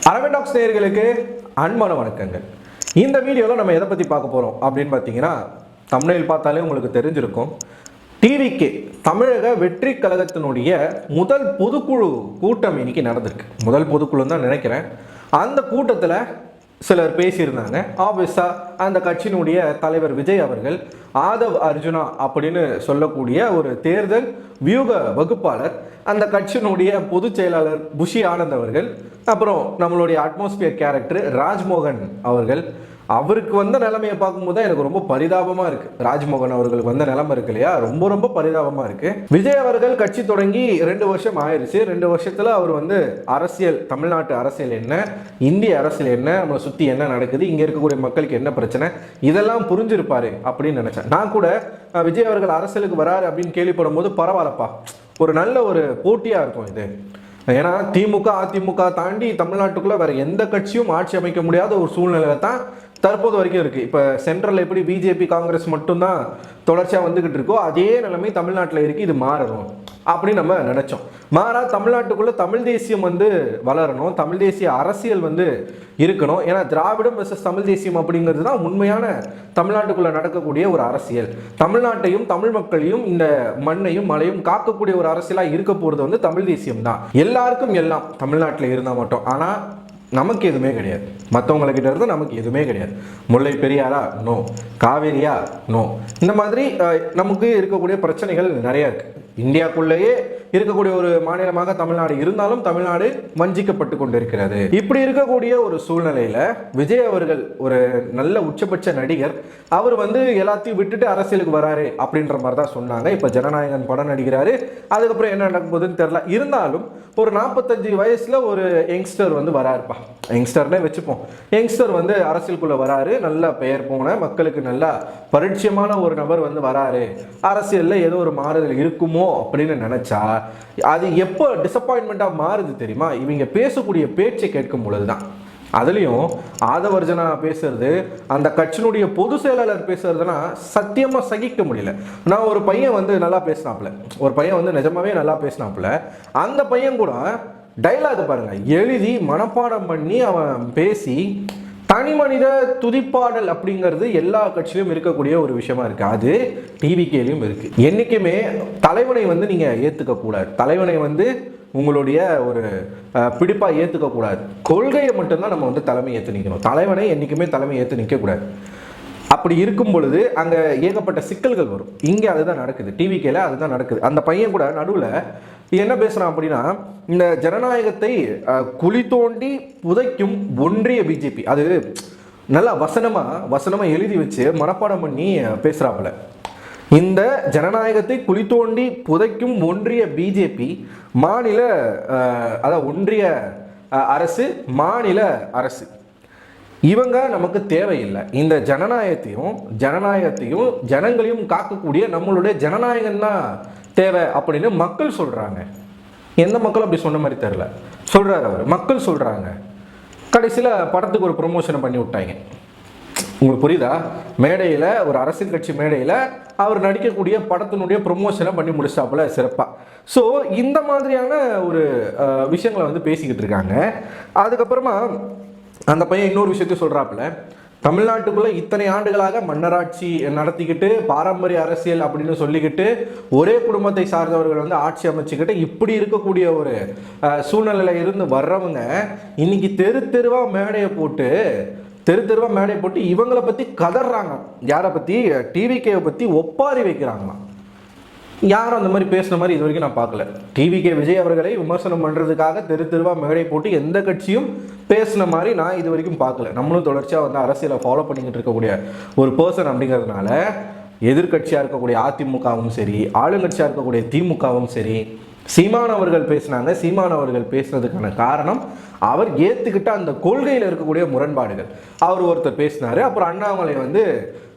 அரவிடாக்ஸ் நேயர்களுக்கு அன்பான வணக்கங்கள். இந்த வீடியோவில் நம்ம எதை பற்றி பார்க்க போகிறோம் அப்படின்னு பார்த்தீங்கன்னா, தம்ப்நெயில் பார்த்தாலே உங்களுக்கு தெரிஞ்சிருக்கும். டிவிகே தமிழக வெற்றி கழகத்தினுடைய முதல் பொதுக்குழு கூட்டம் இன்னைக்கு நடந்திருக்கு. முதல் பொதுக்குழு தான் நினைக்கிறேன். அந்த கூட்டத்தில் சிலர் பேசியிருந்தாங்க. ஆப்வியஸாக அந்த கட்சியினுடைய தலைவர் விஜய் அவர்கள் ஆதவ் அர்ஜுனா அப்படின்னு சொல்லக்கூடிய ஒரு தேர்தல் வியூக வகுப்பாளர், அந்த கட்சியினுடைய பொதுச் செயலாளர் புஷி ஆனந்த் அவர்கள், அப்புறம் நம்மளுடைய அட்மாஸ்பியர் கேரக்டர் ராஜ்மோகன் அவர்கள், அவருக்கு வந்த நிலைமையை பார்க்கும்போது தான் எனக்கு ரொம்ப பரிதாபமாக இருக்குது. ராஜ்மோகன் அவர்களுக்கு வந்த நிலைமை இருக்கு இல்லையா, ரொம்ப ரொம்ப பரிதாபமாக இருக்குது. விஜய் அவர்கள் கட்சி தொடங்கி 2 வருஷம் ஆயிடுச்சு. 2 வருஷத்தில் அவர் அரசியல், தமிழ்நாட்டு அரசியல் என்ன, இந்திய அரசியல் என்ன, நம்மளை சுற்றி என்ன நடக்குது, இங்கே இருக்கக்கூடிய மக்களுக்கு என்ன பிரச்சனை, இதெல்லாம் புரிஞ்சிருப்பாரு அப்படின்னு நினச்சேன். நான் கூட விஜய் அவர்கள் அரசியலுக்கு வராரு அப்படின்னு கேள்விப்படும் போது பரவாயில்லப்பா, ஒரு நல்ல ஒரு போட்டியாக இருக்கும் இது. ஏன்னா திமுக அதிமுக தாண்டி தமிழ்நாட்டுக்குள்ளே வேறு எந்த கட்சியும் ஆட்சி அமைக்க முடியாத ஒரு சூழ்நிலை தான் தற்போது வரைக்கும் இருக்குது. இப்போ சென்ட்ரலில் எப்படி பிஜேபி காங்கிரஸ் மட்டும்தான் தொடர்ச்சியாக வந்துக்கிட்டு இருக்கோ, அதே நிலைமை தமிழ்நாட்டில் இருக்குது. இது மாறணும் அப்படின்னு நம்ம நினச்சோம். மாறா தமிழ்நாட்டுக்குள்ளே தமிழ் தேசியம் வளரணும், தமிழ் தேசிய அரசியல் இருக்கணும். ஏன்னா திராவிடம் வெர்சஸ் தமிழ் தேசியம் அப்படிங்கிறது தான் உண்மையான தமிழ்நாட்டுக்குள்ளே நடக்கக்கூடிய ஒரு அரசியல். தமிழ்நாட்டையும் தமிழ் மக்களையும் இந்த மண்ணையும் மலையும் காக்கக்கூடிய ஒரு அரசியலாக இருக்க போகிறது தமிழ் தேசியம் தான். எல்லாருக்கும் எல்லாம் தமிழ்நாட்டில் இருந்தால் மட்டும். ஆனால் நமக்கு எதுவுமே கிடையாது. மற்றவங்கக்கிட்ட இருந்து நமக்கு எதுவுமே கிடையாது. முல்லை பெரியாரா? நோ. காவேரியா? நோ. இந்த மாதிரி நமக்கு இருக்கக்கூடிய பிரச்சனைகள் நிறையா இருக்குது. இந்தியாவுக்குள்ளேயே இருக்கக்கூடிய ஒரு மாநிலமாக தமிழ்நாடு இருந்தாலும் தமிழ்நாடு வஞ்சிக்கப்பட்டு கொண்டிருக்கிறது. இப்படி இருக்கக்கூடிய ஒரு சூழ்நிலையில் விஜய் அவர்கள் ஒரு நல்ல உச்சபட்ச நடிகர், அவர் எல்லாத்தையும் விட்டுட்டு அரசியலுக்கு வராரு அப்படின்ற மாதிரி தான் சொன்னாங்க. இப்போ ஜனநாயகன் படம் நடிக்கிறாரு. அதுக்கப்புறம் என்ன நடக்க போகுதுன்னு தெரியல. இருந்தாலும் ஒரு 45 வயசுல ஒரு யங்ஸ்டர் வராருப்பா, யங்ஸ்டர்னே வச்சுப்போம். யங்ஸ்டர் அரசியலுக்குள்ள வராரு, நல்ல பெயர் போன மக்களுக்கு நல்லா பரிட்சயமான ஒரு நபர் வராரு, அரசியல்ல ஏதோ ஒரு மாறுதல் இருக்குமோ அப்படின்னு நினைச்சா அது எப்போ டிசப்பாயின்மெண்டா மாறுது தெரியுமா? இவங்க பேசக்கூடிய பேச்சை கேட்கும் பொழுதுதான். அதுலேயும் ஆதவர்ஜனா பேசுறது, அந்த கட்சியினுடைய பொதுச் செயலாளர் பேசுறதுனா சத்தியமா சகிக்க முடியல. நான் ஒரு பையன் நல்லா பேசினாப்புல, ஒரு பையன் நிஜமாவே நல்லா பேசினாப்புல. அந்த பையன் கூட டைலாக் பாருங்க, எழுதி மனப்பாடம் பண்ணி அவன் பேசி, தனி மனித துதிப்பாடல் அப்படிங்கிறது எல்லா கட்சியிலும் இருக்கக்கூடிய ஒரு விஷயமா இருக்கு. அது டிவிகேலையும் இருக்கு. என்னைக்குமே தலைவனை நீங்க ஏத்துக்க கூடாது. தலைவனை உங்களுடைய ஒரு பிடிப்பா ஏத்துக்க கூடாது. கொள்கையை மட்டும்தான் நம்ம தலைமை ஏற்று நிற்கணும். தலைவனை என்னைக்குமே தலைமை ஏற்று நிற்க கூடாது. அப்படி இருக்கும் பொழுது அங்கே ஏகப்பட்ட சிக்கல்கள் வரும். இங்கே அதுதான் நடக்குது, டிவிகேல அதுதான் நடக்குது. அந்த பையன் கூட நடுவில் என்ன பேசுகிறான் அப்படின்னா, இந்த ஜனநாயகத்தை குழி தோண்டி புதைக்கும் ஒன்றிய பிஜேபி, அது நல்லா வசனமாக எழுதி வச்சு மனப்பாடம் பண்ணி பேசுகிறாப்புல. இந்த ஜனநாயகத்தை குழி தோண்டி புதைக்கும் ஒன்றிய பிஜேபி, மாநில அதாவது ஒன்றிய அரசு, மாநில அரசு, இவங்க நமக்கு தேவையில்லை. இந்த ஜனநாயகத்தையும் ஜனங்களையும் காக்கக்கூடிய நம்மளுடைய ஜனநாயகம் தான் தேவை அப்படின்னு மக்கள் சொல்றாங்க. எந்த மக்களும் அப்படி சொன்ன மாதிரி தெரியல, சொல்றாரு அவர். மக்கள் சொல்றாங்க. கடைசியில் படத்துக்கு ஒரு ப்ரொமோஷனை பண்ணி விட்டாங்க. உங்களுக்கு புரியுதா? மேடையில், ஒரு அரசியல் கட்சி மேடையில் அவர் நடிக்கக்கூடிய படத்தினுடைய ப்ரொமோஷனை பண்ணி முடிச்சாப்புல சிறப்பாக. ஸோ இந்த மாதிரியான ஒரு விஷயங்களை பேசிக்கிட்டு இருக்காங்க. அதுக்கப்புறமா அந்த பையன் இன்னொரு விஷயத்தையும் சொல்கிறாப்புல, தமிழ்நாட்டுக்குள்ளே இத்தனை ஆண்டுகளாக மன்னராட்சி நடத்திக்கிட்டு பாரம்பரிய அரசியல் அப்படின்னு சொல்லிக்கிட்டு ஒரே குடும்பத்தை சார்ந்தவர்கள் ஆட்சி அமைச்சுக்கிட்டு இப்படி இருக்கக்கூடிய ஒரு சூழ்நிலையில் இருந்து வர்றவங்க இன்னைக்கு தெருவாக மேடையை போட்டு இவங்களை பற்றி கதறாங்க. யாரை பற்றி? டிவிகேவை பற்றி ஒப்பாரி வைக்கிறாங்களாம். யாரும் அந்த மாதிரி பேசுன மாதிரி இது வரைக்கும் நான் பார்க்கல. டிவிகே விஜய் அவர்களை விமர்சனம் பண்ணுறதுக்காக தெருவாக மேடை போட்டு எந்த கட்சியும் பேசின மாதிரி நான் இது வரைக்கும் பார்க்கல. நம்மளும் தொடர்ச்சியாக அரசியலை ஃபாலோ பண்ணிக்கிட்டு இருக்கக்கூடிய ஒரு பர்சன் அப்படிங்கிறதுனால எதிர்கட்சியாக இருக்கக்கூடிய அதிமுகவும் சரி, ஆளுங்கட்சியாக இருக்கக்கூடிய திமுகவும் சரி, சீமான் அவர்கள் பேசினாங்க. சீமான் அவர்கள் பேசுனதுக்கான காரணம் அவர் ஏற்றுக்கிட்ட அந்த கொள்கையில் இருக்கக்கூடிய முரண்பாடுகள். அவர் ஒருத்தர் பேசினார். அப்புறம் அண்ணாமலை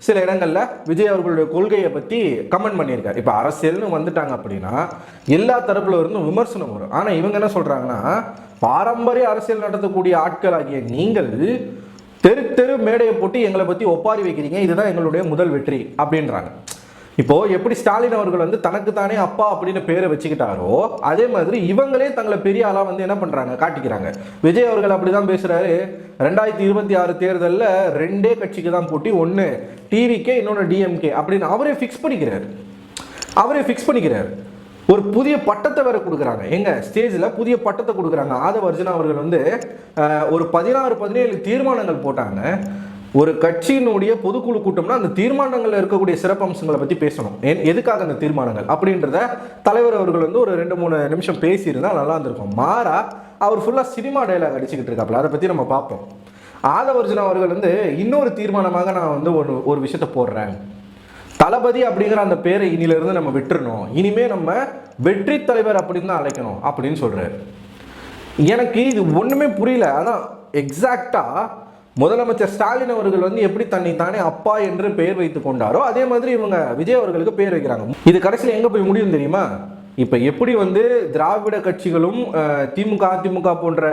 சில இடங்களில் விஜய் அவர்களுடைய கொள்கையை பற்றி கமெண்ட் பண்ணியிருக்காரு. இப்போ அரசியல்னு வந்துட்டாங்க அப்படின்னா எல்லா தரப்புல இருந்தும் விமர்சனம் வரும். ஆனால் இவங்க என்ன சொல்கிறாங்கன்னா, பாரம்பரிய அரசியல் நடத்தக்கூடிய ஆட்கள் ஆகிய நீங்கள் தெரு மேடையை போட்டு எங்களை பற்றி ஒப்பாரி வைக்கிறீங்க, இதுதான் எங்களுடைய முதல் வெற்றி அப்படின்றாங்க. இப்போ எப்படி ஸ்டாலின் அவர்கள் வந்து தனக்கு தானே அப்பா அப்படின்னு பேரை வச்சுக்கிட்டாரோ அதே மாதிரி இவங்களே தங்களை பெரிய ஆளா வந்து என்ன பண்றாங்க, காட்டிக்கிறாங்க. விஜய் அவர்கள் அப்படிதான் பேசுறாரு. 2026 தேர்தலில் 2 கட்சிக்கு தான் போட்டி, ஒன்று டிவிகே, இன்னொன்று டிஎம்கே அப்படின்னு அவரே ஃபிக்ஸ் பண்ணிக்கிறார். ஒரு புதிய பட்டத்தை வேற கொடுக்குறாங்க. எங்க ஸ்டேஜில் புதிய பட்டத்தை கொடுக்குறாங்க. ஆதவ அர்ஜுனா அவர்கள் வந்து ஒரு 16-17 தீர்மானங்கள் போட்டாங்க. ஒரு கட்சியினுடைய பொதுக்குழு கூட்டம்னா அந்த தீர்மானங்கள்ல இருக்கக்கூடிய சிறப்பம்சங்களை பத்தி பேசணும். எதுக்காக அந்த தீர்மானங்கள் அப்படின்றத தலைவர் அவர்கள் வந்து ஒரு 2-3 நிமிஷம் பேசியிருந்தா நல்லா இருந்திருக்கும். மாறா அவர் ஃபுல்லா சினிமா டயலாக் அடிச்சுக்கிட்டு இருக்காப்ல. அதை பத்தி நம்ம பார்ப்போம். ஆதவர்ஜுனா அவர்கள் வந்து இன்னொரு தீர்மானமாக நான் வந்து ஒரு விஷயத்த போடுறேன். தளபதி அப்படிங்கிற அந்த பேரை இனிலிருந்து நம்ம விட்டுறணும், இனிமே நம்ம வெற்றி தலைவர் அப்படின்னு தான் அழைக்கணும் அப்படின்னு சொல்றாரு. எனக்கு இது ஒண்ணுமே புரியல. அதான் எக்ஸாக்டா முதலமைச்சர் ஸ்டாலின் அவர்கள் வந்து எப்படி தன்னை தானே அப்பா என்று பெயர் வைத்துக் கொண்டாரோ அதே மாதிரி இவங்க விஜய் அவர்களுக்கு பெயர் வைக்கிறாங்க. இது கடைசியில் எங்க போய் முடியும் தெரியுமா? இப்ப எப்படி வந்து திராவிட கட்சிகளும் திமுக, அதிமுக போன்ற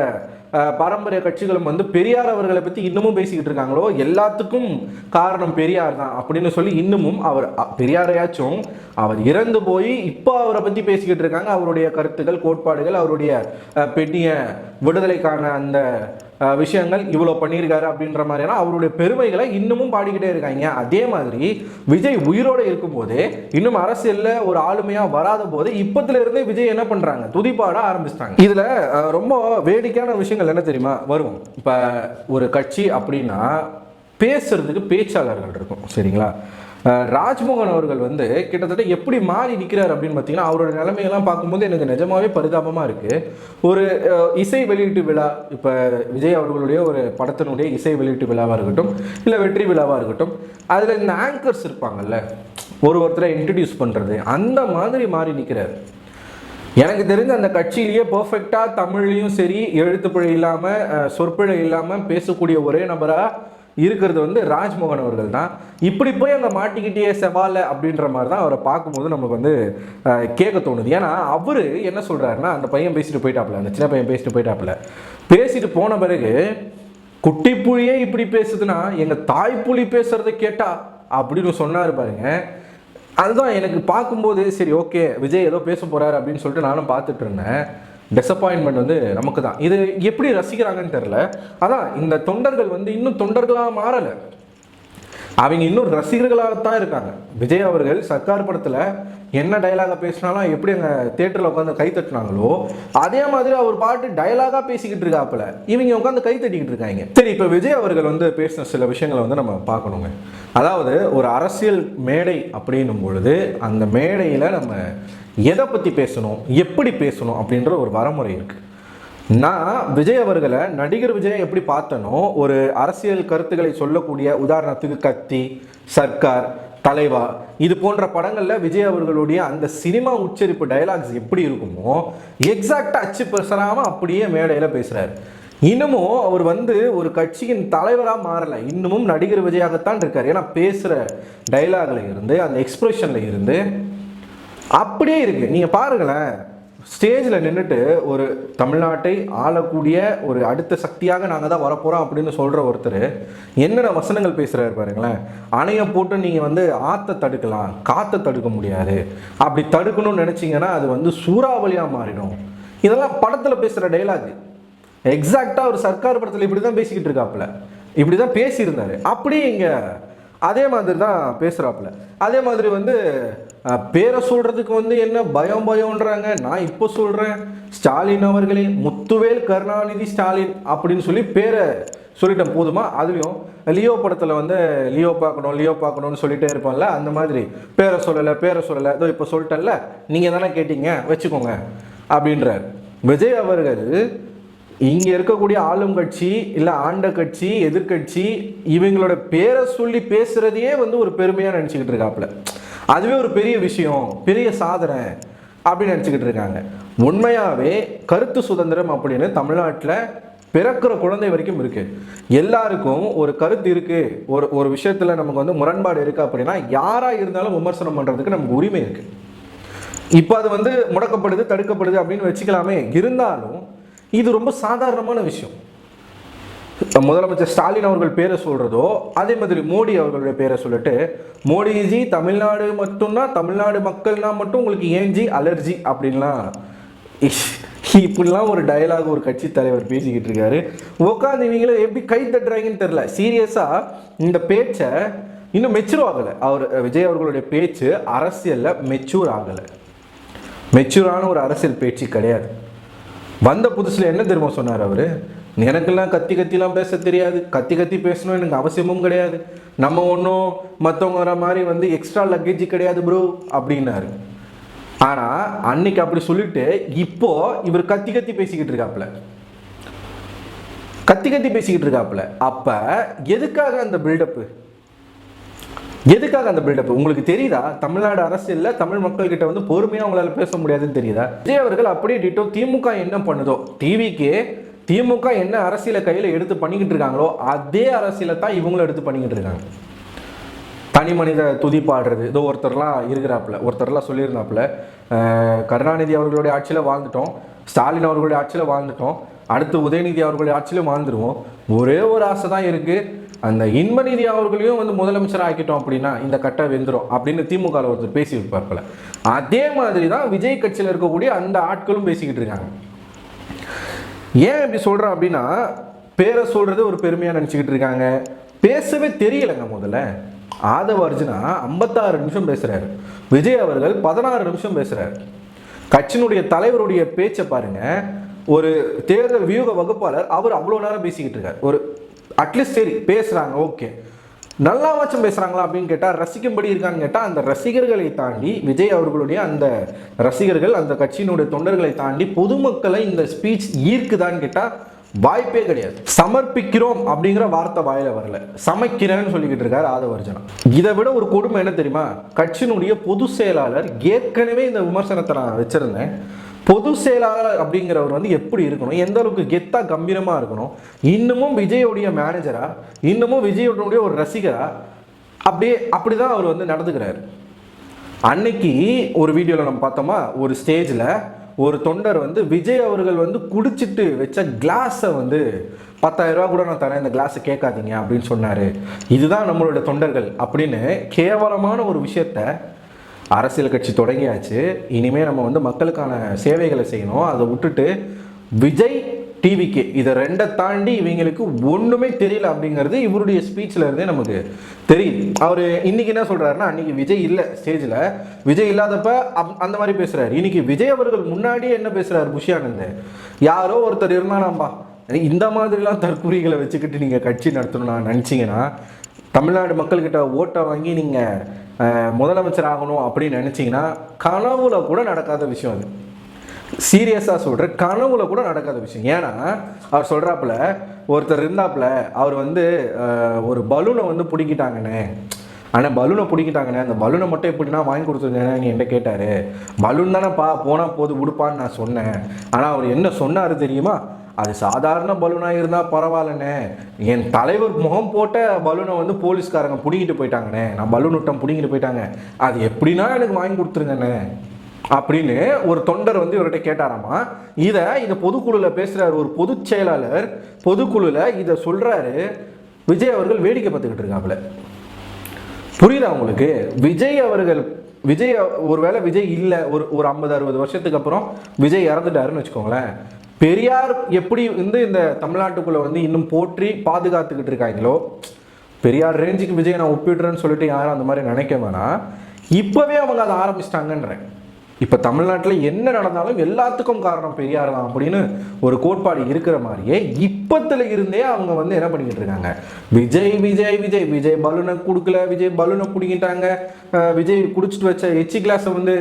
பாரம்பரிய கட்சிகளும் வந்து பெரியார் அவர்களை பத்தி இன்னமும் பேசிக்கிட்டு இருக்காங்களோ, எல்லாத்துக்கும் காரணம் பெரியார் தான் அப்படின்னு சொல்லி இன்னமும் அவர் பெரியாரையாச்சும் அவர் இறந்து போய் இப்போ அவரை பத்தி பேசிக்கிட்டு இருக்காங்க. அவருடைய கருத்துக்கள், கோட்பாடுகள், அவருடைய பெண்ணிய விடுதலைக்கான அந்த விஷயங்கள் இவ்வளோ பண்ணியிருக்காரு அப்படின்ற மாதிரியான அவருடைய பெருமைகளை இன்னமும் பாடிக்கிட்டே இருக்காங்க. அதே மாதிரி விஜய் உயிரோடு இருக்கும்போது, இன்னும் அரசியலில் ஒரு ஆளுமையாக வராத போது இப்பத்துல இருந்தே விஜய் என்ன பண்றாங்க, துதிப்பாட ஆரம்பிச்சிட்டாங்க. இதுல ரொம்ப வேடிக்கையான விஷயங்கள் என்ன தெரியுமா வரும். இப்போ ஒரு கட்சி அப்படின்னா பேசுறதுக்கு பேச்சாளர்கள் இருக்கும், சரிங்களா? ராஜ்மோகன் அவர்கள் வந்து கிட்டத்தட்ட எப்படி மாறி நிற்கிறார் அப்படின்னு பார்த்தீங்கன்னா, அவரோட நிலைமையெல்லாம் பார்க்கும்போது எனக்கு நிஜமாவே பரிதாபமாக இருக்குது. ஒரு இசை வெளியீட்டு விழா, இப்போ விஜய் அவர்களுடைய ஒரு படத்தினுடைய இசை வெளியீட்டு விழாவாக இருக்கட்டும், இல்லை வெற்றி விழாவாக இருக்கட்டும், அதில் இந்த ஆங்கர்ஸ் இருப்பாங்கல்ல, ஒருத்தரை இன்ட்ரடியூஸ் பண்ணுறது, அந்த மாதிரி மாறி நிற்கிறார். எனக்கு தெரிஞ்ச அந்த கட்சியிலேயே பர்ஃபெக்டாக தமிழ்லையும் சரி, எழுத்துப்பிழை இல்லாமல், சொற்பிழை இல்லாமல் பேசக்கூடிய ஒரே நபராக இருக்கிறது வந்து ராஜ்மோகன் அவர்கள் தான். இப்படி போய் அங்கே மாட்டிக்கிட்டே சவால் அப்படின்ற மாதிரி தான் அவரை பார்க்கும்போது நமக்கு வந்து கேட்க தோணுது. ஏன்னா அவர் என்ன சொல்கிறாருன்னா, அந்த பையன் பேசிட்டு போயிட்டாப்புல, அந்த சின்ன பையன் பேசிட்டு போன பிறகு குட்டி புலியே இப்படி பேசுதுன்னா எங்கள் தாய்ப்புலி பேசுறதை கேட்டா அப்படின்னு சொன்னார் பாருங்க. அதுதான் எனக்கு பார்க்கும்போது சரி ஓகே விஜய் ஏதோ பேச போகிறாரு அப்படின்னு சொல்லிட்டு நானும் பார்த்துட்டு இருந்தேன். டிசப்பாயின்மெண்ட் வந்து நமக்கு தான். இது எப்படி ரசிக்கிறாங்கன்னு தெரில. அதான் இந்த தொண்டர்கள் வந்து இன்னும் தொண்டர்களாக மாறலை, அவங்க இன்னும் ரசிகர்களாகத்தான் இருக்காங்க. விஜய் அவர்கள் சர்க்கார் படத்தில் என்ன டைலாக பேசினாலும் எப்படி அங்கே தேட்டரில் உட்காந்து கை தட்டினாங்களோ அதே மாதிரி அவர் பாட்டு டைலாகாக பேசிக்கிட்டு இருக்காப்புல, இவங்க உட்காந்து கை தட்டிக்கிட்டு இருக்காங்க. சரி, இப்போ விஜய் அவர்கள் வந்து பேசின சில விஷயங்களை வந்து நம்ம பார்க்கணுங்க. அதாவது ஒரு அரசியல் மேடை அப்படின்னும் பொழுது அந்த மேடையில் நம்ம எதை பற்றி பேசணும், எப்படி பேசணும் அப்படின்ற ஒரு வரமுறை இருக்குது. நான் விஜய் அவர்களை, நடிகர் விஜய் எப்படி பார்த்தனோ, ஒரு அரசியல் கருத்துக்களை சொல்லக்கூடிய, உதாரணத்துக்கு கத்தி, சர்க்கார், தலைவா, இது போன்ற படங்களில் விஜய் அவர்களுடைய அந்த சினிமா உச்சரிப்பு டயலாக்ஸ் எப்படி இருக்குமோ எக்ஸாக்டாக அச்சு பெருசாமல் அப்படியே மேடையில் பேசுகிறார். இன்னமும் அவர் வந்து ஒரு கட்சியின் தலைவராக மாறலை, இன்னமும் நடிகர் விஜயாகத்தான் இருக்கார். ஏன்னா பேசுகிற டைலாக்ல இருந்து, அந்த எக்ஸ்பிரஷன்ல இருந்து அப்படியே இருக்கு. நீங்க பாருங்களேன், ஸ்டேஜில் நின்றுட்டு ஒரு தமிழ்நாட்டை ஆளக்கூடிய ஒரு அடுத்த சக்தியாக நாங்கள் தான் வரப்போகிறோம் அப்படின்னு சொல்கிற ஒருத்தர் என்னென்ன வசனங்கள் பேசுகிறாரு பாருங்களேன். அணையை போட்டு நீங்கள் வந்து ஆற்றை தடுக்கலாம், காற்றை தடுக்க முடியாது, அப்படி தடுக்கணும்னு நினச்சிங்கன்னா அது வந்து சூறாவளியாக மாறிடும். இதெல்லாம் படத்தில் பேசுகிற டைலாக். எக்ஸாக்டாக ஒரு சர்க்கார் படத்தில் இப்படி தான் பேசிக்கிட்டு இருக்காப்புல, இப்படி தான் பேசியிருந்தார். அப்படியே இங்கே அதே மாதிரி தான் பேசுகிறாப்புல. அதே மாதிரி வந்து பேரை சொல்கிறதுக்கு வந்து என்ன பயம்ன்றாங்க. நான் இப்போ சொல்கிறேன், ஸ்டாலின் அவர்களே, முத்துவேல் கருணாநிதி ஸ்டாலின் அப்படின்னு சொல்லி பேரை சொல்லிட்டேன் போதுமா? அதுலேயும் லியோ படத்தில் வந்து லியோ பார்க்கணும்னு சொல்லிட்டே இருப்பான்ல, அந்த மாதிரி பேரை சொல்லலை இதோ இப்போ சொல்லிட்டேன்ல, நீங்கள் தானே கேட்டீங்க வச்சுக்கோங்க அப்படின்றார். விஜய் அவர்கள் இங்கே இருக்கக்கூடிய ஆளும் கட்சி, இல்லை ஆண்ட கட்சி, எதிர்கட்சி, இவங்களோட பேரை சொல்லி பேசுகிறதையே வந்து ஒரு பெருமையாக நினச்சிக்கிட்டு இருக்காப்புல. அதுவே ஒரு பெரிய விஷயம், பெரிய சாதனை அப்படின்னு நினச்சிக்கிட்டு இருக்காங்க. உண்மையாகவே கருத்து சுதந்திரம் அப்படின்னு தமிழ்நாட்டில் பிறக்கிற குழந்தை வரைக்கும் இருக்குது. எல்லாருக்கும் ஒரு கருத்து இருக்குது, ஒரு விஷயத்தில் நமக்கு வந்து முரண்பாடு இருக்குது அப்படின்னா யாராக இருந்தாலும் விமர்சனம் பண்ணுறதுக்கு நமக்கு உரிமை இருக்குது. இப்போ அது வந்து முடக்கப்படுது, தடுக்கப்படுது அப்படின்னு வச்சுக்கலாமே. இருந்தாலும் இது ரொம்ப சாதாரணமான விஷயம். முதலமைச்சர் ஸ்டாலின் அவர்கள் பேரை சொல்கிறதோ அதே மாதிரி மோடி அவர்களுடைய பேரை சொல்லிட்டு மோடிஜி தமிழ்நாடு மட்டும்தான், தமிழ்நாடு மக்கள்னா மட்டும் உங்களுக்கு ஏஞ்சி அலர்ஜி அப்படின்லாம் இப்படிலாம் ஒரு டயலாக் ஒரு கட்சி தலைவர் பேசிக்கிட்டு இருக்காரு. உட்காந்து இவங்கள எப்படி கை தட்டுறாங்கன்னு தெரில. சீரியஸாக இந்த பேச்சை இன்னும் மெச்சூர் ஆகலை. விஜய் அவர்களுடைய பேச்சு அரசியலில் மெச்சூர் ஆகலை. மெச்சூரான ஒரு அரசியல் பேச்சு கிடையாது. வந்த புதுசில் என்ன தெரியுமா சொன்னார் அவர்? எனக்கெல்லாம் கத்திலாம் பேச தெரியாது, கத்தி பேசணும் எனக்கு அவசியமும் கிடையாது, நம்ம ஒன்றும் மற்றவங்க வர மாதிரி எக்ஸ்ட்ரா லக்கேஜ் கிடையாது ப்ரோ அப்படின்னாரு. ஆனால் அன்னைக்கு அப்படி சொல்லிட்டு இப்போ இவர் கத்தி பேசிக்கிட்டு இருக்காப்புல, கத்தி பேசிக்கிட்டு இருக்காப்புல. அப்போ எதுக்காக அந்த பில்டப்பு? உங்களுக்கு தெரியுதா? தமிழ்நாடு அரசியலில் தமிழ் மக்கள் கிட்ட பொறுமையாக அவங்களால பேச முடியாதுன்னு தெரியுதா? விஜய் அவர்கள் அப்படியே டிட்டோ திமுக என்ன பண்ணுதோ, டிவிக்கு திமுக என்ன அரசியலை கையில் எடுத்து பண்ணிக்கிட்டு இருக்காங்களோ அதே அரசியலை தான் இவங்களும் எடுத்து பண்ணிக்கிட்டு இருக்காங்க. தனி மனித துதி பாடுறது, இதோ ஒருத்தர்லாம் சொல்லியிருந்தாப்புல, கருணாநிதி அவர்களுடைய ஆட்சியில் வாழ்ந்துட்டோம், ஸ்டாலின் அவர்களுடைய ஆட்சியில் வாழ்ந்துட்டோம், அடுத்து உதயநிதி அவர்களுடைய ஆட்சியில் வாழ்ந்துருவோம், ஒரே ஒரு ஆசை தான் இருக்குது, அந்த இன்பநிதி அவர்களையும் முதலமைச்சர் ஆக்கிட்டோம் அப்படின்னா இந்த கட்டை வெந்துடும் அப்படின்னு திமுக ஒருத்தர் பேசி வைப்பார்ப்பல. அதே மாதிரி தான் விஜய் கட்சியில் இருக்கக்கூடிய அந்த ஆட்களும் பேசிக்கிட்டு இருக்காங்க. ஏன் இப்படி சொல்கிறேன் அப்படின்னா, பேரை சொல்கிறது ஒரு பெருமையாக நினச்சிக்கிட்டு இருக்காங்க. பேசவே தெரியலைங்க. முதல்ல ஆதவ அர்ஜுனா 56 நிமிஷம் பேசுகிறாரு, விஜய் அவர்கள் 16 நிமிஷம் பேசுகிறாரு. கட்சியினுடைய தலைவருடைய பேச்சை பாருங்க. ஒரு தேர்தல் வியூக வகுப்பாளர் அவர் அவ்வளோ நேரம் பேசிக்கிட்டு இருக்கார். ஒரு அட்லீஸ்ட் சரி பேசுகிறாங்க, ஓகே, நல்லாவாச்சும் பேசுகிறாங்களா அப்படின்னு கேட்டால், ரசிக்கும்படி இருக்கான்னு கேட்டால், அந்த ரசிகர்களை தாண்டி விஜய் அவர்களுடைய அந்த ரசிகர்கள், அந்த கட்சியினுடைய தொண்டர்களை தாண்டி பொதுமக்களை இந்த ஸ்பீச் ஈர்க்குதான்னு கேட்டால் வாய்ப்பே கிடையாது. சமர்ப்பிக்கிறோம் அப்படிங்கிற வார்த்தை வாயில வரல, சமைக்கிறேன்னு சொல்லிக்கிட்டு இருக்காரு ஆதவ அர்ஜுனா. இதை விட ஒரு கொடுமை என்ன தெரியுமா? கட்சியினுடைய பொதுச் செயலாளர், ஏற்கனவே இந்த விமர்சனத்தை நான் வச்சிருந்தேன், பொது செயலாளர் அப்படிங்கிறவர் எப்படி இருக்கணும், எந்த அளவுக்கு கெத்தா கம்பீரமாக இருக்கணும், இன்னமும் விஜயோடைய மேனேஜரா, இன்னமும் விஜயோடைய ஒரு ரசிகரா, அப்படிதான் அவர் நடந்துக்கிறாரு. அன்னைக்கு ஒரு வீடியோவில் நம்ம பார்த்தோமா, ஒரு ஸ்டேஜில் ஒரு தொண்டர் விஜய் அவர்கள் குடிச்சிட்டு வச்ச கிளாஸை 10,000 ரூபா கூட நான் தரேன், இந்த கிளாஸை கேட்காதீங்க அப்படின்னு சொன்னார். இதுதான் நம்மளோட தொண்டர்கள் அப்படின்னு கேவலமான ஒரு விஷயத்த அரசியல் கட்சி தொடங்கியாச்சு. இனிமேல் நம்ம மக்களுக்கான சேவைகளை செய்யணும். அதை விட்டுட்டு விஜய் டிவிக்கு இதை ரெண்டை தாண்டி இவங்களுக்கு ஒன்றுமே தெரியல அப்படிங்கிறது இவருடைய ஸ்பீச்சில் இருந்தே நமக்கு தெரியுது. அவர் இன்னைக்கு என்ன சொல்கிறாருன்னா, அன்றைக்கி விஜய் இல்லை ஸ்டேஜில், விஜய் இல்லாதப்ப அந்த மாதிரி பேசுகிறாரு. இன்னைக்கு விஜய் அவர்கள் முன்னாடியே என்ன பேசுகிறார்? புஷியானந்த் யாரோ ஒருத்தர் இருந்தானாம்பா, இந்த மாதிரிலாம் தற்கூறிகளை வச்சுக்கிட்டு நீங்கள் கட்சி நடத்தணும்னு நினச்சிங்கன்னா, தமிழ்நாடு மக்கள்கிட்ட ஓட்டை வாங்கி நீங்கள் முதலமைச்சர் ஆகணும் அப்படின்னு நினச்சிங்கன்னா கனவுல கூட நடக்காத விஷயம். அது சீரியஸாக சொல்கிற, கனவுல கூட நடக்காத விஷயம். ஏன்னா அவர் சொல்கிறாப்புல, ஒருத்தர் இருந்தாப்புல, அவர் ஒரு பலூனை பிடிக்கிட்டாங்கண்ணே, ஆனால் பலூனை பிடிக்கிட்டாங்கண்ணே, அந்த பலூனை மட்டும் எப்படின்னா வாங்கி கொடுத்துருந்தேன்னு நீ என்கிட்ட கேட்டார். பலூன் தானேப்பா, போனால் போது விடுப்பான்னு நான் சொன்னேன். ஆனால் அவர் என்ன சொன்னார் தெரியுமா? அது சாதாரண பலூனாக இருந்தால் பரவாயில்லண்ணே, என் தலைவர் முகம் போட்ட பலூனை போலீஸ்காரங்க பிடிங்கிட்டு போயிட்டாங்கண்ணே, நான் பலூன் விட்டம் பிடிங்கிட்டு போயிட்டாங்க, அது எப்படின்னா எனக்கு வாங்கி கொடுத்துருங்கண்ணே அப்படின்னு ஒரு தொண்டர் இவர்கிட்ட கேட்டாராமா. இதை பொதுக்குழுவில் பேசுகிறார் ஒரு பொதுச் செயலாளர், பொதுக்குழுவில் இதை சொல்கிறாரு. விஜய் அவர்கள் வேடிக்கை பார்த்துக்கிட்டு இருக்காப்புல. புரியுதா உங்களுக்கு? விஜய் ஒருவேளை விஜய் இல்லை, ஒரு 50-60 வருஷத்துக்கு அப்புறம் விஜய் இறந்துட்டாருன்னு வச்சுக்கோங்களேன், பெரியார் எப்படி இந்த தமிழ்நாட்டுக்குள்ளே இன்னும் போற்றி பாதுகாத்துக்கிட்டு இருக்காங்களோ, பெரியார் ரேஞ்சுக்கு விஜய் நான் ஒப்பிடுறேன்னு சொல்லிட்டு யாரும் அந்த மாதிரி நினைக்க வேணாம். இப்போவே அவங்க அதை ஆரம்பிச்சிட்டாங்கன்றேன். இப்போ தமிழ்நாட்டில் என்ன நடந்தாலும் எல்லாத்துக்கும் காரணம் பெரியார் தான் அப்படின்னு ஒரு கோட்பாடு இருக்கிற மாதிரியே இப்பத்தில் இருந்தே அவங்க என்ன பண்ணிக்கிட்டு இருக்காங்க, விஜய் விஜய் விஜய் விஜய் பலூனை கொடுக்கல, விஜய் பலூனை பிடிங்கிட்டாங்க, விஜய் குடிச்சிட்டு வச்ச எச்சி கிளாஸை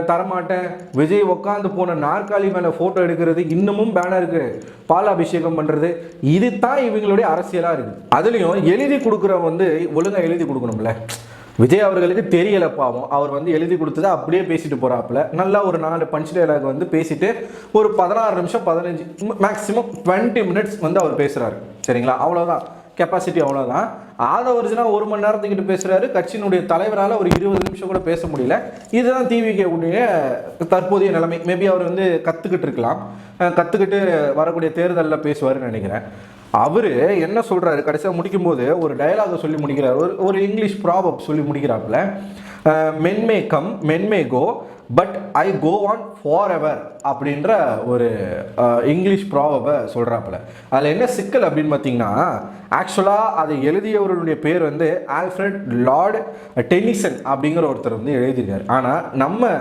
தரமாட்டேன், விஜய் உட்காந்து போன நாற்காலி மேலே ஃபோட்டோ எடுக்கிறது, இன்னமும் பேனருக்கு பால் அபிஷேகம் பண்ணுறது, இது தான் இவங்களுடைய அரசியலாக இருக்குது. அதுலேயும் எழுதி கொடுக்குற ஒழுங்காக எழுதி கொடுக்கணும்ல. விஜய் அவர்களுக்கு தெரியல பாவம், அவர் எழுதி கொடுத்ததை அப்படியே பேசிட்டு போகிறாப்புல. நல்லா ஒரு 4 பஞ்ச் டைலாக் பேசிட்டு ஒரு 16 நிமிஷம் 15 மேக்ஸிமம் 20 மினிட்ஸ் அவர் பேசுகிறாரு. சரிங்களா? அவ்வளோதான் கெப்பாசிட்டி, அவ்வளோதான். ஆதவர்ஜுனா 1 மணி நேரத்துக்கிட்ட பேசுகிறாரு. கட்சியினுடைய தலைவரால் ஒரு 20 நிமிஷம் கூட பேச முடியல. இதுதான் டிவிக்கு உடைய தற்போதைய நிலைமை. மேபி அவர் கற்றுக்கிட்டு இருக்கலாம், கற்றுக்கிட்டு வரக்கூடிய தேர்தலில் பேசுவார்னு நினைக்கிறேன். அவர் என்ன சொல்கிறாரு கடைசியாக முடிக்கும்போது ஒரு டயலாக சொல்லி முடிக்கிறார், ஒரு இங்கிலீஷ் ப்ராபப் சொல்லி முடிக்கிறாப்புல. Men may come men may go but I go on forever அப்படின்ற ஒரு இங்கிலீஷ் ப்ராபை சொல்கிறாப்புல. அதில் என்ன சிக்கல் அப்படின்னு பார்த்தீங்கன்னா, ஆக்சுவலாக அதை எழுதியவருடைய பேர் வந்து ஆல்ஃப்ரட் லார்ட் டென்னிசன் அப்படிங்கிற ஒருத்தர் வந்து எழுதியிருக்காரு. ஆனால் நம்ம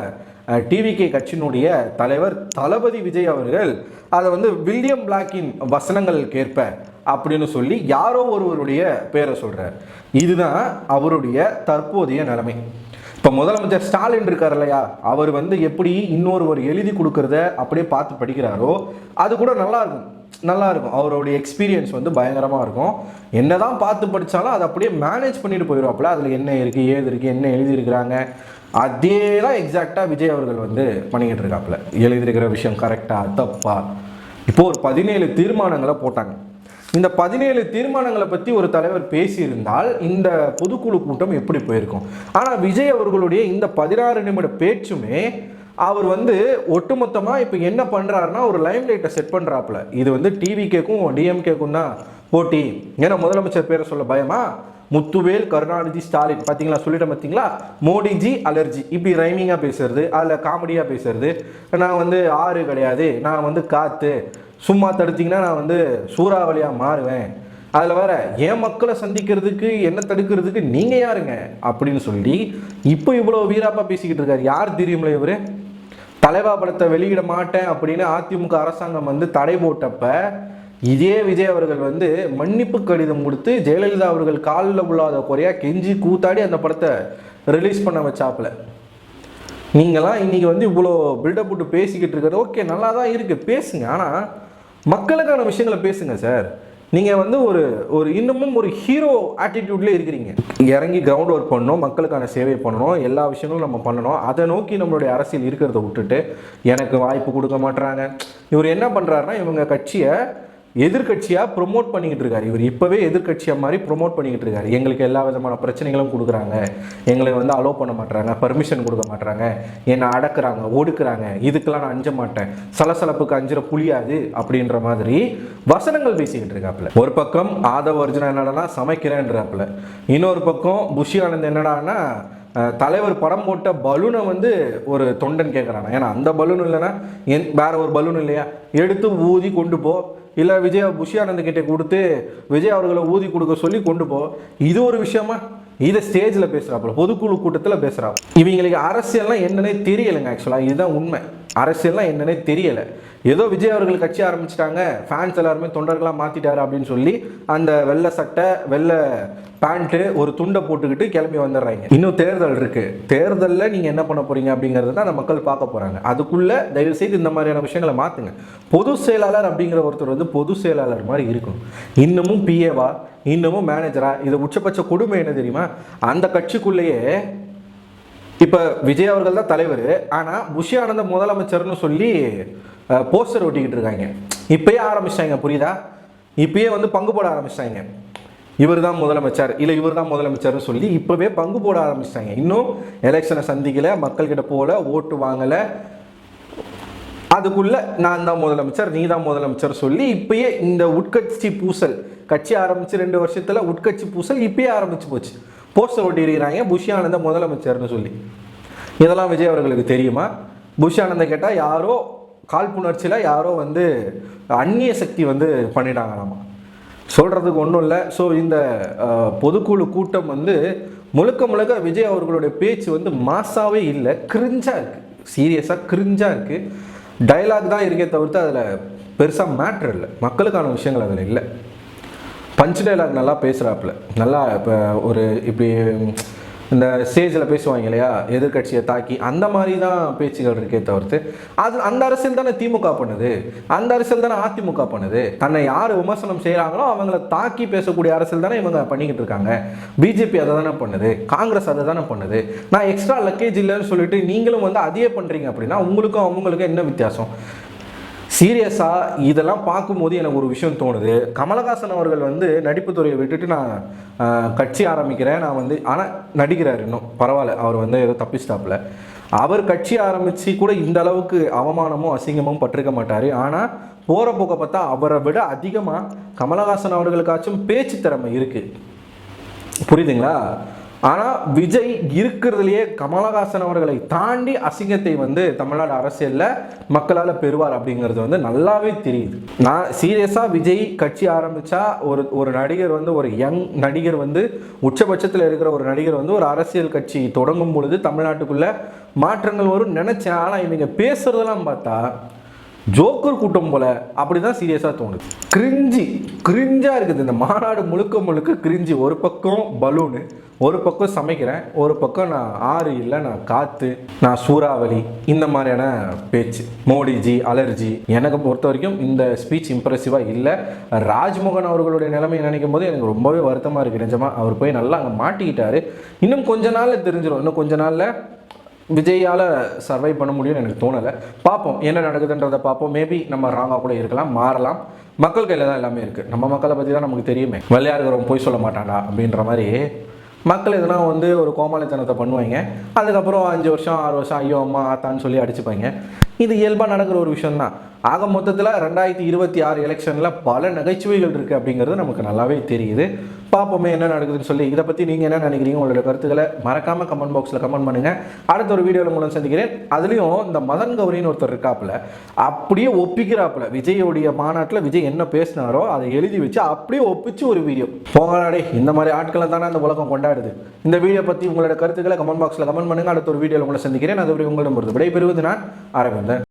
டிவிகே கட்சியினுடைய தலைவர் தளபதி விஜய் அவர்கள் அதை வந்து வில்லியம் பிளாக்கின் வசனங்களுக்கேற்ப அப்படின்னு சொல்லி யாரோ ஒருவருடைய பேரை சொல்கிறார். இதுதான் அவருடைய தற்போதைய நிலைமை. இப்போ முதலமைச்சர் ஸ்டாலின் இருக்கார் இல்லையா, அவர் வந்து எப்படி இன்னொருவர் எழுதி கொடுக்கறத அப்படியே பார்த்து படிக்கிறாரோ அது கூட நல்லா இருக்கும். அவருடைய எக்ஸ்பீரியன்ஸ் வந்து பயங்கரமாக இருக்கும். என்னதான் பார்த்து படித்தாலும் அதை அப்படியே மேனேஜ் பண்ணிட்டு போயிடுவாப்புல. அதில் என்ன இருக்குது, ஏது இருக்குது, என்ன எழுதியிருக்கிறாங்க, அதே தான் எக்ஸாக்டாக விஜய் அவர்கள் வந்து பண்ணிக்கிட்டு இருக்காப்புல. எழுதியிருக்கிற விஷயம் கரெக்டாக தப்பா. இப்போது ஒரு 17 தீர்மானங்களை போட்டாங்க. இந்த 17 தீர்மானங்களை பற்றி ஒரு தலைவர் பேசியிருந்தால் இந்த பொதுக்குழு கூட்டம் எப்படி போயிருக்கும். ஆனால் விஜய் அவர்களுடைய இந்த 16 நிமிட பேச்சுமே அவர் வந்து ஒட்டுமொத்தமாக இப்போ என்ன பண்ணுறாருன்னா ஒரு லைம் லைட்டை செட் பண்ணுறாப்புல. இது வந்து டிவிகேக்கும் டிஎம்கேக்கும் தான் போட்டி. ஏன்னா முதலமைச்சர் பேரை சொல்ல பயமா, முத்துவேல் கருணாநிதி ஸ்டாலின் பார்த்தீங்களா, சொல்லிட்டேன் பார்த்தீங்களா, மோடிஜி அலர்ஜி இப்படி ரைமிங்காக பேசுறது, அதில் காமெடியாக பேசுறது. நான் வந்து ஆறு கிடையாது, நான் வந்து காற்று, சும்மா தடுத்தீங்கன்னா நான் வந்து சூறாவளியாக மாறுவேன், அதில் வேற என் மக்களை சந்திக்கிறதுக்கு என்ன தடுக்கிறதுக்கு நீங்கள் யாருங்க அப்படின்னு சொல்லி இப்போ இவ்வளோ வீராப்பா பேசிக்கிட்டு இருக்காரு. யார் தெரியுமில்ல இவர்? தலைவா படத்தை வெளியிட மாட்டேன் அப்படின்னு அதிமுக அரசாங்கம் வந்து தடை போட்டப்ப இதே விஜய் அவர்கள் வந்து மன்னிப்பு கடிதம் கொடுத்து ஜெயலலிதா அவர்கள் காலில் உள்ளாத குறையா கெஞ்சி கூத்தாடி அந்த படத்தை ரிலீஸ் பண்ண வச்சாப்புல. நீங்களாம் இன்றைக்கி வந்து இவ்வளோ பில்டப் போட்டு பேசிக்கிட்டு இருக்கிறது ஓகே, நல்லா தான் இருக்குது, பேசுங்க. ஆனால் மக்களுக்கான விஷயங்களை பேசுங்க சார். நீங்கள் வந்து ஒரு இன்னமும் ஒரு ஹீரோ ஆட்டிடியூட்லேயே இருக்கிறீங்க. இறங்கி கிரவுண்ட் ஒர்க் பண்ணணும், மக்களுக்கான சேவை பண்ணணும், எல்லா விஷயங்களும் நம்ம பண்ணணும். அதை நோக்கி நம்மளுடைய அரசியல் இருக்கிறத விட்டுட்டு எனக்கு வாய்ப்பு கொடுக்க மாட்டுறாங்க. இவர் என்ன பண்ணுறாருன்னா இவங்க கட்சியை எதிர்கட்சியாக ப்ரொமோட் பண்ணிக்கிட்டு இருக்காரு. இவர் இப்போவே எதிர்கட்சியாக மாதிரி ப்ரொமோட் பண்ணிக்கிட்டு இருக்காரு. எங்களுக்கு எல்லா விதமான பிரச்சனைகளும் கொடுக்குறாங்க, எங்களுக்கு வந்து அலோவ் பண்ண மாட்டுறாங்க, பர்மிஷன் கொடுக்க மாட்டுறாங்க, என்னை அடக்குறாங்க, ஒடுக்குறாங்க, இதுக்கெல்லாம் நான் அஞ்ச மாட்டேன், சலசலப்புக்கு அஞ்சுற புளியாது அப்படின்ற மாதிரி வசனங்கள் பேசிக்கிட்டு இருக்காப்புல. ஒரு பக்கம் ஆதவ அர்ஜுனா என்னடானா சமைக்கிறேன்றாப்புல, இன்னொரு பக்கம் புஷி ஆனந்த் என்னடானா தலைவர் படம் போட்ட பலூனை வந்து ஒரு தொண்டன் கேட்குறானா. ஏன்னா அந்த பலூன் இல்லைன்னா வேற ஒரு பலூன் இல்லையா, எடுத்து ஊதி கொண்டு போ, இல்லை புஷி ஆனந்த் கிட்டே கொடுத்து விஜய் அவர்களை ஊதி கொடுக்க சொல்லி கொண்டு போ. இது ஒரு விஷயமா? இதை ஸ்டேஜில் பேசுகிறாப்புல, பொதுக்குழு கூட்டத்தில் பேசுகிறாப்புல. இவங்களுக்கு அரசியல்லாம் என்னன்னே தெரியலைங்க. ஆக்சுவலாக இதுதான் உண்மை. அரசியல்லாம் என்னன்னே தெரியலை. ஏதோ விஜய் அவர்கள் கட்சி ஆரம்பிச்சிட்டாங்க, ஃபேன்ஸ் எல்லாருமே தொண்டர்களாக மாற்றிட்டாரு அப்படின்னு சொல்லி அந்த வெள்ளை சட்டை வெள்ளை பேண்ட்டு ஒரு துண்டை போட்டுக்கிட்டு கிளம்பி வந்துடுறாங்க. இன்னும் தேர்தல் இருக்குது, தேர்தலில் நீங்கள் என்ன பண்ண போகிறீங்க அப்படிங்கிறது தான் அந்த மக்கள் பார்க்க போகிறாங்க. அதுக்குள்ளே தயவுசெய்து இந்த மாதிரியான விஷயங்களை மாற்றுங்க. பொது செயலாளர் அப்படிங்கிற ஒருத்தர் வந்து பொது செயலாளர் மாதிரி இருக்கணும். இன்னமும் பிஏவா, இன்னமும் மேனேஜரா? இது உச்சபட்ச கொடுமை என்ன தெரியுமா? அந்த கட்சிக்குள்ளேயே இப்போ விஜய் அவர்கள் தான் தலைவர், ஆனால் புஷி ஆனந்த முதலமைச்சர்னு சொல்லி போஸ்டர் ஒட்டிக்கிட்டு இருக்காங்க. இப்பயே ஆரம்பிச்சிட்டாங்க, புரியுதா? இப்பயே வந்து பங்கு போட ஆரம்பிச்சிட்டாங்க. இவர் தான் முதலமைச்சர், இல்லை இவர் தான் முதலமைச்சர்னு சொல்லி இப்போவே பங்கு போட ஆரம்பிச்சிட்டாங்க. இன்னும் எலெக்ஷனை சந்திக்கலை, மக்கள்கிட்ட போகல, ஓட்டு வாங்கலை, அதுக்குள்ளே நான் தான் முதலமைச்சர் நீ தான் முதலமைச்சர் சொல்லி இப்பயே இந்த உட்கட்சி பூசல், கட்சி ஆரம்பித்து 2 வருஷத்தில் உட்கட்சி பூசல் இப்பயே ஆரம்பிச்சு போச்சு. போஸ்டர் ஒட்டி இருக்கிறாங்க புஷி ஆனந்த முதலமைச்சர்னு சொல்லி. இதெல்லாம் விஜய் அவர்களுக்கு தெரியுமா? புஷி ஆனந்த கேட்டால் யாரோ காழ்ப்புணர்ச்சியில் யாரோ வந்து அந்நிய சக்தி வந்து பண்ணிட்டாங்களாமா. சொல்கிறதுக்கு ஒன்றும் இல்லை. ஸோ இந்த பொதுக்குழு கூட்டம் வந்து முழுக்க விஜய் அவர்களுடைய பேச்சு வந்து மாசாவே இல்லை, கிரிஞ்சாக இருக்குது. சீரியஸாக கிரிஞ்சாக இருக்குது. டைலாக் தான் இருக்கே தவிர்த்து அதில் பெருசாக மேட்ரு இல்லை, மக்களுக்கான விஷயங்கள் அதில் இல்லை. பஞ்ச் டைலாக் நல்லா பேசுகிறாப்புல, நல்லா இப்போ ஒரு இப்படி இந்த ஸ்டேஜில் பேசுவாங்க இல்லையா, எதிர்கட்சியை தாக்கி, அந்த மாதிரி தான் பேச்சுகள் இருக்கே தவிர்த்து அந்த அரசியல் தானே திமுக பண்ணுது, அந்த அரசியல் தானே அதிமுக பண்ணுது. தன்னை யார் விமர்சனம் செய்கிறாங்களோ அவங்கள தாக்கி பேசக்கூடிய அரசியல் தானே இவங்க பண்ணிக்கிட்டு இருக்காங்க. பிஜேபி அதை தானே பண்ணுது, காங்கிரஸ் அதை தானே பண்ணுது. நான் எக்ஸ்ட்ரா லக்கேஜ் இல்லைன்னு சொல்லிட்டு நீங்களும் வந்து அதையே பண்ணுறீங்க அப்படின்னா உங்களுக்கும் அவங்களுக்கும் என்ன வித்தியாசம்? சீரியஸாக இதெல்லாம் பார்க்கும்போது எனக்கு ஒரு விஷயம் தோணுது. கமலஹாசன் அவர்கள் வந்து நடிப்பு துறையை விட்டுட்டு நான் கட்சி ஆரம்பிக்கிறேன், நான் வந்து ஆனால் நடிக்கிறார், இன்னும் பரவாயில்ல, அவர் வந்து ஏதோ தப்பிஸ்டாப்பில். அவர் கட்சி ஆரம்பித்து கூட இந்த அளவுக்கு அவமானமும் அசிங்கமும் பட்டிருக்க மாட்டார். ஆனால் போகிற போக்க பார்த்தா அவரை விட அதிகமாக கமலஹாசன் அவர்களுக்காச்சும் பேச்சு திறமை இருக்குது. புரியுதுங்களா? ஆனால் விஜய் இருக்கிறதுலையே கமலஹாசன் அவர்களை தாண்டி அசிங்கத்தை வந்து தமிழ்நாடு அரசியலில் மக்களால் பெறுவார் அப்படிங்கிறது வந்து நல்லாவே தெரியுது. நான் சீரியஸாக விஜய் கட்சி ஆரம்பித்தா ஒரு நடிகர் வந்து ஒரு யங் நடிகர் வந்து உச்சபட்சத்தில் இருக்கிற ஒரு நடிகர் வந்து ஒரு அரசியல் கட்சி தொடங்கும் பொழுது தமிழ்நாட்டுக்குள்ளே மாற்றங்கள் வரும் நினச்சேன். ஆனால் இவங்க பேசுகிறதெல்லாம் பார்த்தா ஜோக்கர் கூட்டம் போல அப்படிதான் சீரியஸாக தோணுது. கிரிஞ்சா இருக்குது இந்த மாநாடு முழுக்க கிரிஞ்சி. ஒரு பக்கம் பலூனு, ஒரு பக்கம் சமைக்கிறேன், ஒரு பக்கம் நான் ஆறு இல்லை, நான் காற்று, நான் சூறாவளி, இந்த மாதிரியான பேச்சு. மோடிஜி அலர்ஜி. எனக்கு பொறுத்த வரைக்கும் இந்த ஸ்பீச் இம்ப்ரெசிவாக இல்லை. ராஜ்மோகன் அவர்களுடைய நிலைமை நினைக்கும் போது எனக்கு ரொம்பவே வருத்தமாக இருக்குது. நிஜமாக அவர் போய் நல்லா அங்கே மாட்டிக்கிட்டாரு. இன்னும் கொஞ்ச நாளில் தெரிஞ்சிடும். இன்னும் கொஞ்ச நாளில் விஜயால் சர்வை பண்ண முடியும்னு எனக்கு தோணலை. பார்ப்போம் என்ன நடக்குதுன்றதை பார்ப்போம். மேபி நம்ம ராங்காக கூட இருக்கலாம், மாறலாம். மக்கள் கையில் தான் எல்லாமே இருக்குது. நம்ம மக்களை பற்றி தான் நமக்கு தெரியுமே. விளையாடுறவங்க போய் சொல்ல மாட்டாண்டா அப்படின்ற மாதிரி மக்கள் எதுனா வந்து ஒரு கோமாளித்தனத்தை பண்ணுவாங்க. அதுக்கப்புறம் 5 வருஷம் 6 வருஷம் ஐயோ அம்மா ஆத்தான்னு சொல்லி அடிச்சுப்பாங்க. இது இயல்பாக நடக்கிற ஒரு விஷயம்தான். ஆக மொத்தத்தில் 2026 எலெக்ஷனில் பல நகைச்சுவைகள் இருக்குது அப்படிங்கிறது நமக்கு நல்லாவே தெரியுது. பார்ப்போமே என்ன நடக்குதுன்னு சொல்லி. இதை பற்றி நீங்கள் என்ன நினைக்கிறீங்க? உங்களோட கருத்துக்களை மறக்காமல் கமெண்ட் பாக்ஸில் கமெண்ட் பண்ணுங்கள். அடுத்த ஒரு வீடியோவில் உங்களை சந்திக்கிறேன். அதுலேயும் இந்த மதன் கௌரின்னு ஒருத்தர் இருக்காப்புல அப்படியே ஒப்பிக்கிறாப்புல. விஜயோடைய மாநாட்டில் விஜய் என்ன பேசினாரோ அதை எழுதி வச்சு அப்படியே ஒப்பிச்சு ஒரு வீடியோ. போங்கடாடே, இந்த மாதிரி ஆட்களை தானே அந்த உலகம் கொண்டாடுது. இந்த வீடியோ பற்றி உங்களோட கருத்துக்களை கமெண்ட் பாக்ஸில் கமெண்ட் பண்ணுங்கள். அடுத்த ஒரு வீடியோவில் உங்களை சந்திக்கிறேன். அதுவரை உங்களிடம் விடைபெறுவது நான் அரவிந்தன்.